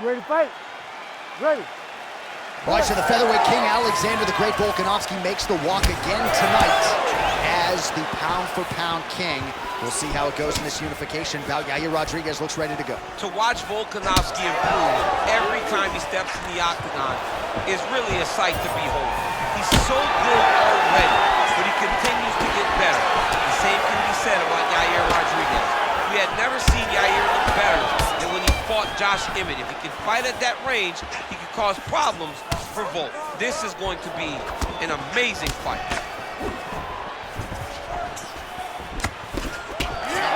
You ready to fight? Ready. All right, so the featherweight king, Alexander the Great Volkanovski, makes the walk again tonight as the pound-for-pound king. We'll see how it goes in this unification bout. Yair Rodriguez looks ready to go. To watch Volkanovski improve every time he steps in the octagon is really a sight to behold. He's so good already, but he continues to get better. The same can be said about Yair Rodriguez. We had never seen Yair look better than when he fought Josh Emmett. If he can fight at that range, he can cause problems for Volk. This is going to be an amazing fight.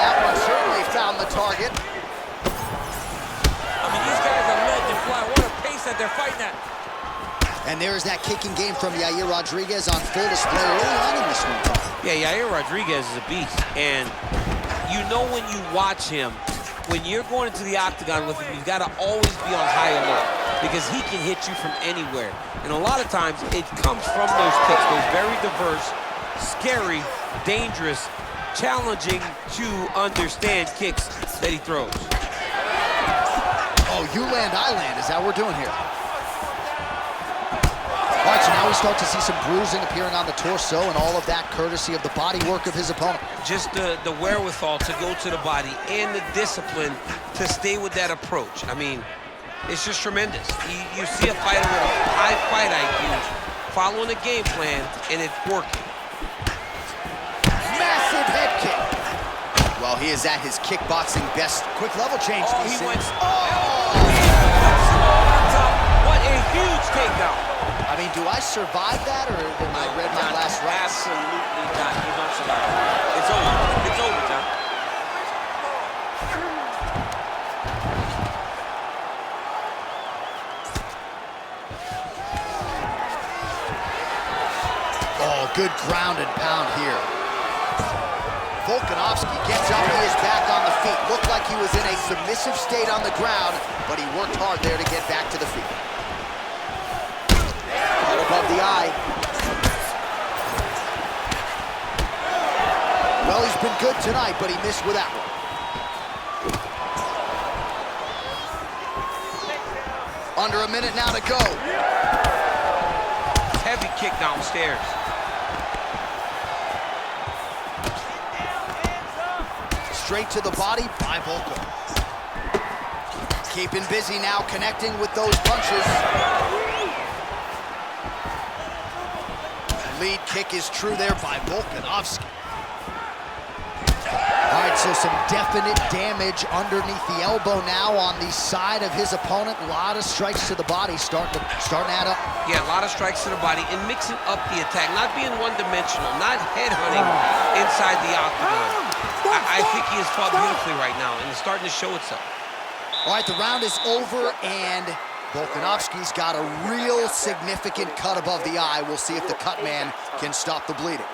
That one certainly found the target. I mean, these guys are legend fly. What a pace that they're fighting at. And there's that kicking game from Yair Rodriguez on full display early on in this one. Yeah, Yair Rodriguez is a beast. And you know when you watch him, when you're going into the octagon with him, you've got to always be on high alert because he can hit you from anywhere. And a lot of times, it comes from those kicks, those very diverse, scary, dangerous, challenging to understand kicks that he throws. Oh, you land, I land is how we're doing here. All right, so now we start to see some bruising appearing on the torso and all of that courtesy of the body work of his opponent. Just the wherewithal to go to the body and the discipline to stay with that approach. I mean, it's just tremendous. You see a fighter with a high fight IQ following a game plan, and it's working. Massive head kick. Well, he is at his kickboxing best. Quick level change. Oh, he went. Oh! What a huge takedown. I mean, do I survive that, or am I read my last round? Absolutely not. You don't survive. It's over. It's over, John. Oh, good ground and pound here. Volkanovski gets up, he is back on the feet. Looked like he was in a submissive state on the ground, but he worked hard there to get back to the feet. Right above the eye. Well, he's been good tonight, but he missed with that one. Under a minute now to go. Heavy kick downstairs. Straight to the body by Volko. Keeping busy now, connecting with those punches. Lead kick is true there by Volkanovski. All right, so some definite damage underneath the elbow now on the side of his opponent. A lot of strikes to the body starting to add up. Yeah, a lot of strikes to the body and mixing up the attack, not being one-dimensional, not headhunting inside the octagon. I think he has fought beautifully right now, and it's starting to show itself. All right, the round is over, and Volkanovski's got a real significant cut above the eye. We'll see if the cut man can stop the bleeding.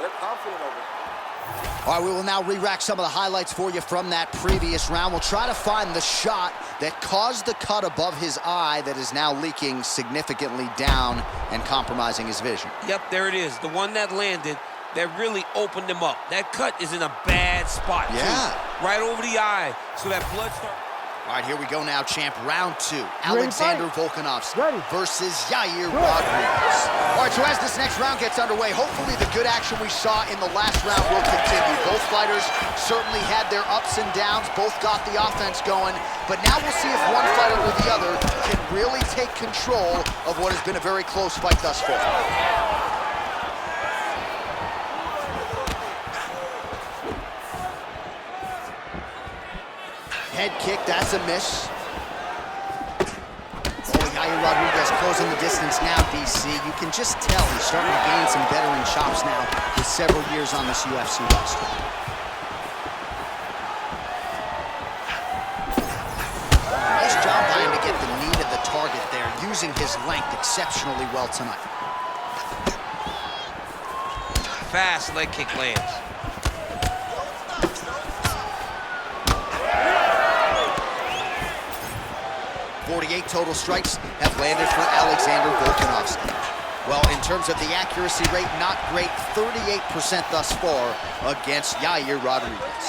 They're confident over it. All right, we will now re-rack some of the highlights for you from that previous round. We'll try to find the shot that caused the cut above his eye that is now leaking significantly down and compromising his vision. Yep, there it is. The one that landed that really opened him up. That cut is in a bad spot, Yeah. too. Right over the eye, so that blood starts. All right, here we go now, champ. Round two. Alexander Volkanovski Ready. versus Yair Rodriguez. All right, so as this next round gets underway, hopefully the good action we saw in the last round will continue. Both fighters certainly had their ups and downs. Both got the offense going. But now we'll see if one fighter or the other can really take control of what has been a very close fight thus far. Head kick, that's a miss. Oh, Yair Rodriguez closing the distance now, DC. You can just tell he's starting to gain some veteran chops now with several years on this UFC roster. Nice job by him to get the knee to the target there, using his length exceptionally well tonight. Fast leg kick lands. 48 total strikes have landed for Alexander Volkanovski. Well, in terms of the accuracy rate, not great. 38% thus far against Yair Rodriguez.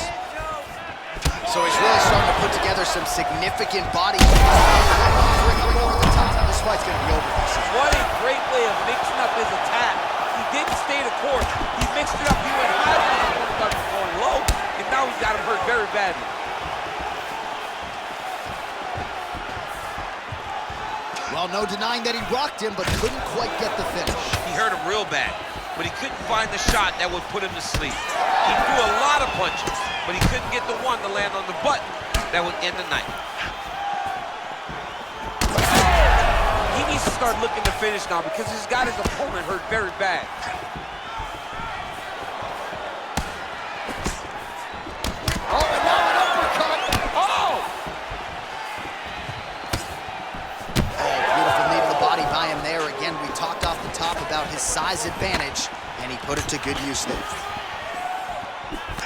So he's really starting to put together some significant body. Over the top. This fight's going to be over. What a great way of mixing up his attack. He didn't stay the course. He mixed it up. He went high when his opponent thought he was going low, and now he's got him hurt very badly. Well, no denying that he rocked him, but couldn't quite get the finish. He hurt him real bad, but he couldn't find the shot that would put him to sleep. He threw a lot of punches, but he couldn't get the one to land on the button that would end the night. He needs to start looking to finish now because he's got his opponent hurt very bad. Oh, and now an uppercut. Oh! Beautiful knee to the body by him there. Again, we talked off the top about his size advantage, and he put it to good use there.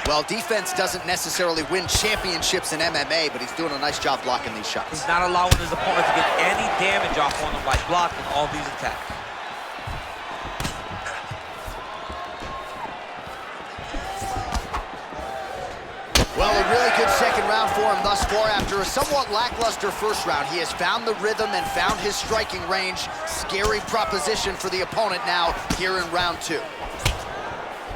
Well, defense doesn't necessarily win championships in MMA, but he's doing a nice job blocking these shots. He's not allowing his opponent to get any damage off on him by blocking all these attacks. Well, a really good second round for him thus far. After a somewhat lackluster first round, he has found the rhythm and found his striking range. Scary proposition for the opponent now here in round two.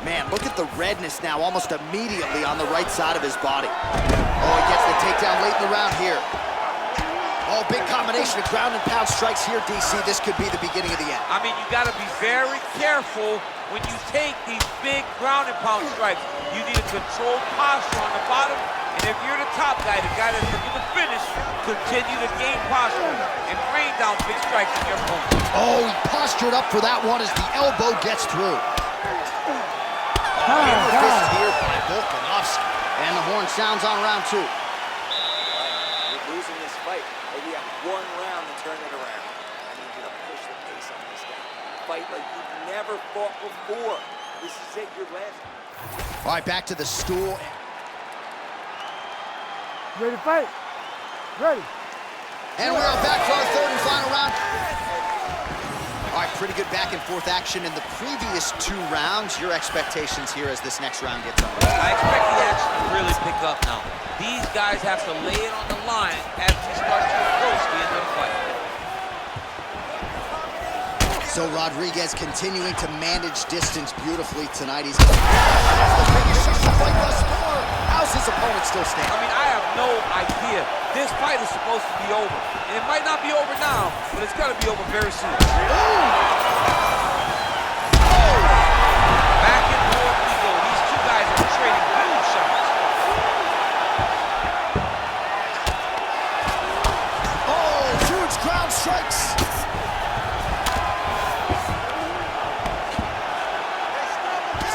Man, look at the redness now almost immediately on the right side of his body. Oh, he gets the takedown late in the round here. Oh, big combination of ground and pound strikes here, DC. This could be the beginning of the end. I mean, you got to be very careful when you take these big ground and pound strikes. You need a controlled posture on the bottom, and if you're the top guy, the guy that's looking to finish, continue to gain posture and rain down big strikes on your opponent. Oh, he postured up for that one as the elbow gets through. Fist here by Volkanovski. And the horn sounds on round two. You're losing this fight. Maybe you have 1 round to turn it around. I need you to push the pace on this guy. Fight like you've never fought before. This is it, your last. All right, back to the stool. Ready to fight? Ready. And we're back for our third and final round. All right, pretty good back and forth action in the previous 2 rounds. Your expectations here as this next round gets underway? I expect the action to really pick up now. These guys have to lay it on the line as we start to approach the end of the fight. So Rodriguez continuing to manage distance beautifully tonight. He's the biggest fight thus far. How's his opponent still I standing? mean, I have no idea. This fight is supposed to be over. And it might not be over now, but it's going to be over very soon. Back and forth we go. These two guys are trading boom shots. Oh, huge ground strikes.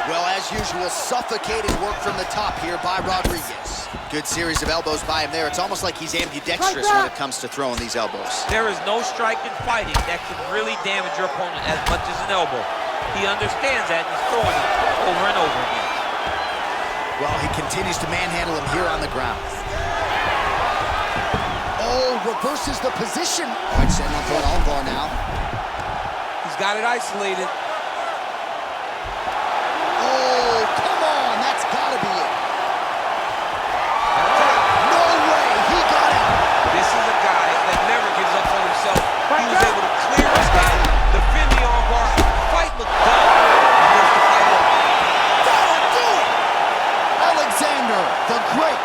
Well, as usual, suffocating work from the top here by Rodriguez. Good series of elbows by him there. It's almost like he's ambidextrous when it comes to throwing these elbows. There is no strike in fighting that can really damage your opponent as much as an elbow. He understands that and he's throwing it over and over again. Well, he continues to manhandle him here on the ground. Oh, reverses the position. All right, setting up for an armbar now. He's got it isolated. Oh, come on, that's gotta be it. No way, he got it. This is a guy that never gives up on himself. He was able to clear his guy, defend the armbar. The fight looked done. He wants to fight over. That'll do it. Alexander, the Great.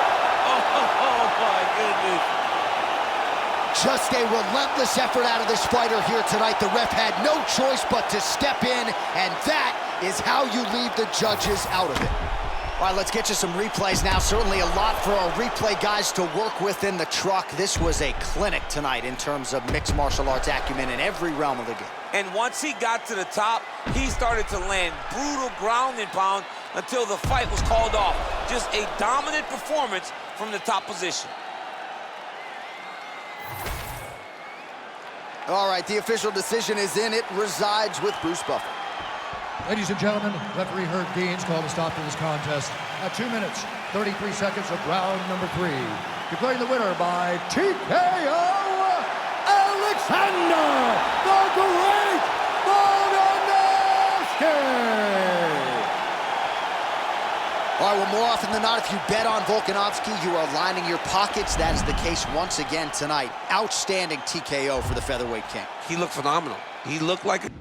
Oh my goodness. Just a relentless effort out of this fighter here tonight. The ref had no choice but to step in, and that is how you leave the judges out of it. All right, let's get you some replays now. Certainly a lot for our replay guys to work with in the truck. This was a clinic tonight in terms of mixed martial arts acumen in every realm of the game. And once he got to the top, he started to land brutal ground and pound until the fight was called off. Just a dominant performance from the top position. All right, the official decision is in. It resides with Bruce Buffer. Ladies and gentlemen, referee Herb Deans called a stop to this contest at 2 minutes, 33 seconds of round number 3. Declaring the winner by TKO, Alexander the Great Volkanovski! All All right, well, more often than not, if you bet on Volkanovski, you are lining your pockets. That is the case once again tonight. Outstanding TKO for the featherweight king. He looked phenomenal. He looked like a...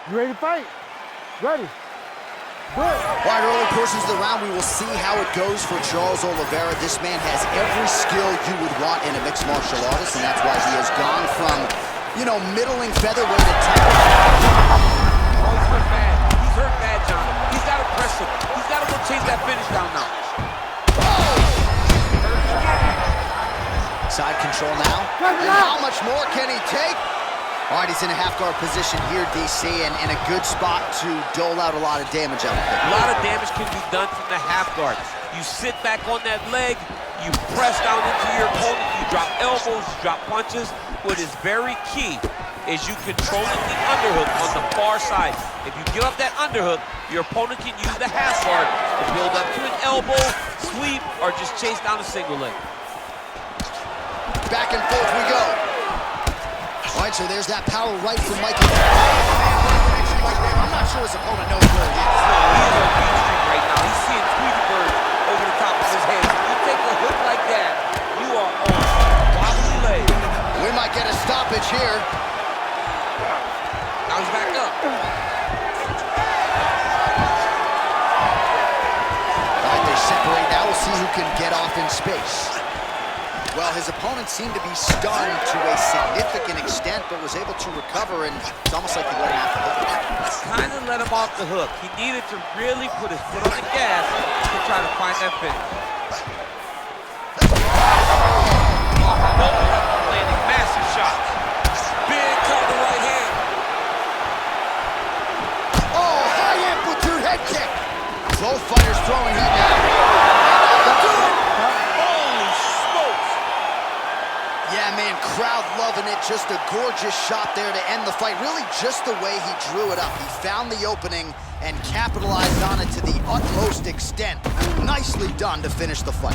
You ready to fight? Ready. Good. All right, early portions of the round, we will see how it goes for Charles Oliveira. This man has every skill you would want in a mixed martial artist, and that's why he has gone from, you know, middling featherweight to top. Oh, he's hurt bad. He's hurt bad, John. He's got to press him. He's got to go chase that finish down now. Side control now. And how much more can he take? All right, he's in a half-guard position here, DC, and in a good spot to dole out a lot of damage out of it. A lot of damage can be done from the half guard. You sit back on that leg, you press down into your opponent, you drop elbows, you drop punches. What is very key is you controlling the underhook on the far side. If you give up that underhook, your opponent can use the half guard to build up to an elbow, sweep, or just chase down a single leg. Back and forth we go. All right, so there's that power right from Michael. I'm not sure his opponent knows where it is. He's on Beach Street right now. He's seeing Tweety Bird over the top of his head. If you take a hook like that, you are on wobbly leg. We might get a stoppage here. Now he's back up. All right, they separate now. We'll see who can get off in space. Well, his opponent seemed to be stunned to a significant extent, but was able to recover, and it's almost like he let him off the hook. Kind of let him off the hook. He needed to really put his foot on the gas to try to find that finish. Both of them landing massive shots. Big cut to the right hand. Oh, high amplitude head kick. Both fighters throwing heat now. Yeah, man, crowd loving it. Just a gorgeous shot there to end the fight. Really just the way he drew it up. He found the opening and capitalized on it to the utmost extent. Nicely done to finish the fight.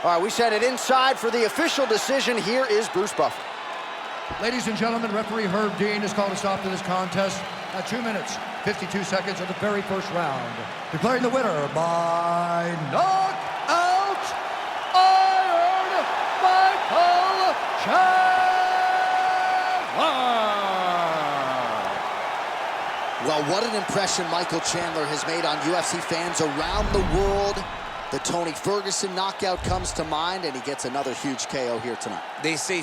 All right, we sent it inside for the official decision. Here is Bruce Buffer. Ladies and gentlemen, referee Herb Dean has called a stop to this contest at 2 minutes, 52 seconds of the very first round. Declaring the winner by knockout, Iron Michael Chandler. Well, what an impression Michael Chandler has made on UFC fans around the world. The Tony Ferguson knockout comes to mind, and he gets another huge KO here tonight. They say